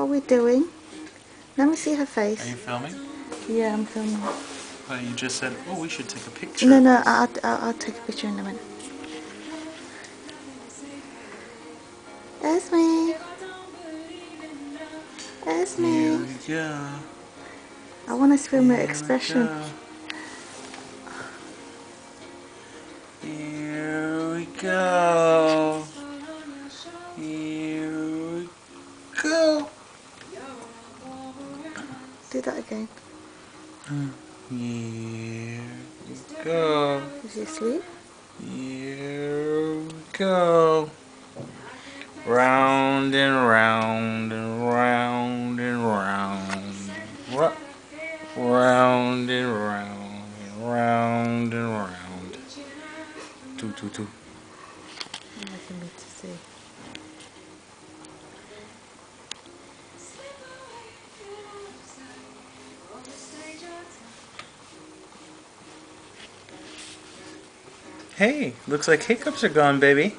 are we doing? Let me see her Are face. you filming? Yeah, I'm filming. Well, you just said, oh, we should take a picture. No, I'll take a picture in a minute. Esme! Esme! Here we go. I want to film your Here expression. Here we go. Here we go. Do that again. Here we go. Is he asleep? Here we go. Round and round and round and round. Round and round and round and round. Two. I'm making me to see. Hey, looks like hiccups are gone, baby.